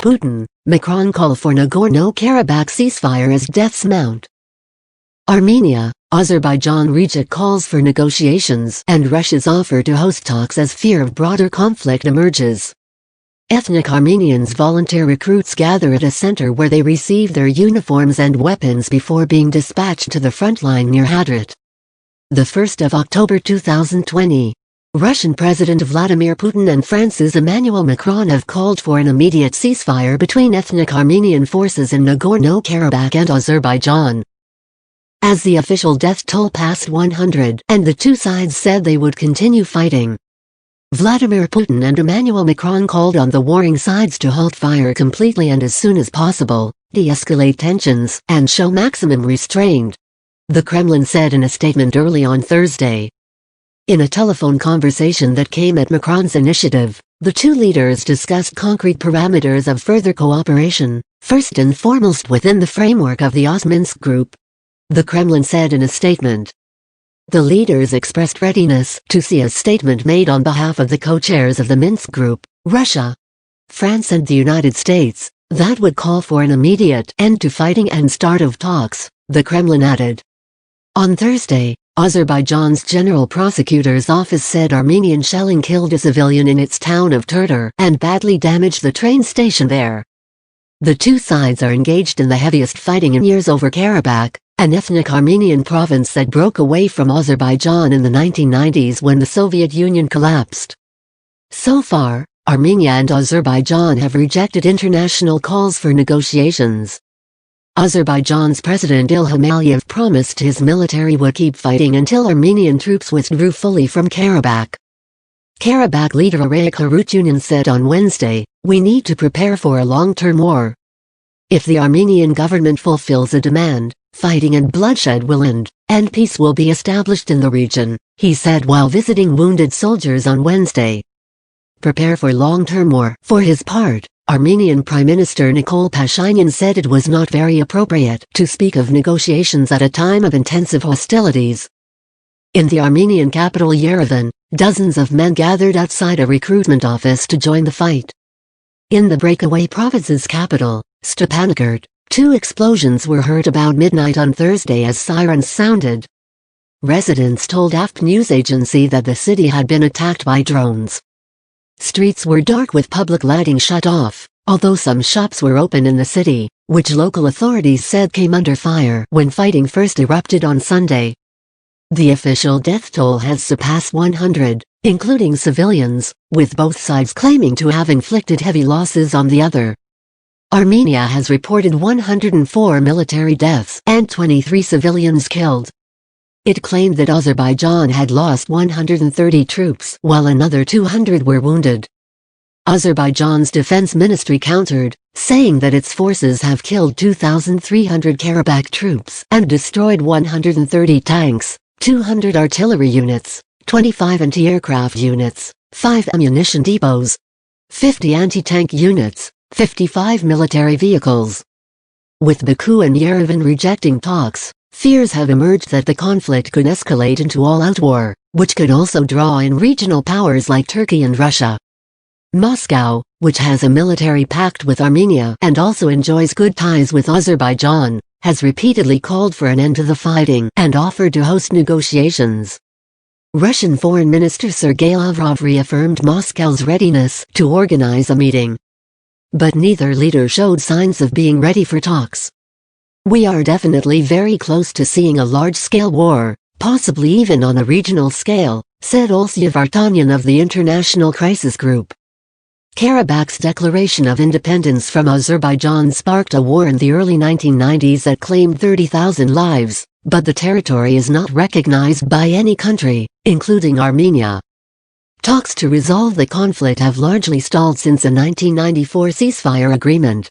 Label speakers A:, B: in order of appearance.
A: Putin, Macron call for Nagorno-Karabakh ceasefire as deaths mount. Armenia, Azerbaijan reject calls for negotiations and Russia's offer to host talks as fear of broader conflict emerges. Ethnic Armenians volunteer recruits gather at a center where they receive their uniforms and weapons before being dispatched to the front line near Hadrat. The 1st of October 2020. Russian President Vladimir Putin and France's Emmanuel Macron have called for an immediate ceasefire between ethnic Armenian forces in Nagorno-Karabakh and Azerbaijan. As the official death toll passed 100 and the two sides said they would continue fighting, Vladimir Putin and Emmanuel Macron called on the warring sides to halt fire completely and as soon as possible, de-escalate tensions, and show maximum restraint, the Kremlin said in a statement early on Thursday. In a telephone conversation that came at Macron's initiative, the two leaders discussed concrete parameters of further cooperation, first and foremost within the framework of the Minsk Group, the Kremlin said in a statement. The leaders expressed readiness to see a statement made on behalf of the co-chairs of the Minsk Group, Russia, France and the United States, that would call for an immediate end to fighting and start of talks, the Kremlin added. On Thursday, Azerbaijan's General Prosecutor's Office said Armenian shelling killed a civilian in its town of Turtur and badly damaged the train station there. The two sides are engaged in the heaviest fighting in years over Karabakh, an ethnic Armenian province that broke away from Azerbaijan in the 1990s when the Soviet Union collapsed. So far, Armenia and Azerbaijan have rejected international calls for negotiations. Azerbaijan's President Ilham Aliyev promised his military would keep fighting until Armenian troops withdrew fully from Karabakh. Karabakh leader Arayik Harutyunyan said on Wednesday, "We need to prepare for a long-term war. If the Armenian government fulfills a demand, fighting and bloodshed will end, and peace will be established in the region," he said while visiting wounded soldiers on Wednesday. Prepare for long-term war. For his part, Armenian Prime Minister Nikol Pashinyan said it was not very appropriate to speak of negotiations at a time of intensive hostilities. In the Armenian capital Yerevan, dozens of men gathered outside a recruitment office to join the fight. In the breakaway province's capital, Stepanakert, two explosions were heard about midnight on Thursday as sirens sounded. Residents told AFP news agency that the city had been attacked by drones. Streets were dark with public lighting shut off, although some shops were open in the city, which local authorities said came under fire when fighting first erupted on Sunday. The official death toll has surpassed 100, including civilians, with both sides claiming to have inflicted heavy losses on the other. Armenia has reported 104 military deaths and 23 civilians killed. It claimed that Azerbaijan had lost 130 troops while another 200 were wounded. Azerbaijan's defense ministry countered, saying that its forces have killed 2,300 Karabakh troops and destroyed 130 tanks, 200 artillery units, 25 anti-aircraft units, 5 ammunition depots, 50 anti-tank units, 55 military vehicles. With Baku and Yerevan rejecting talks, fears have emerged that the conflict could escalate into all-out war, which could also draw in regional powers like Turkey and Russia. Moscow, which has a military pact with Armenia and also enjoys good ties with Azerbaijan, has repeatedly called for an end to the fighting and offered to host negotiations. Russian Foreign Minister Sergei Lavrov reaffirmed Moscow's readiness to organize a meeting. But neither leader showed signs of being ready for talks. "We are definitely very close to seeing a large-scale war, possibly even on a regional scale," said Olsya Vartanyan of the International Crisis Group. Karabakh's declaration of independence from Azerbaijan sparked a war in the early 1990s that claimed 30,000 lives, but the territory is not recognized by any country, including Armenia. Talks to resolve the conflict have largely stalled since a 1994 ceasefire agreement.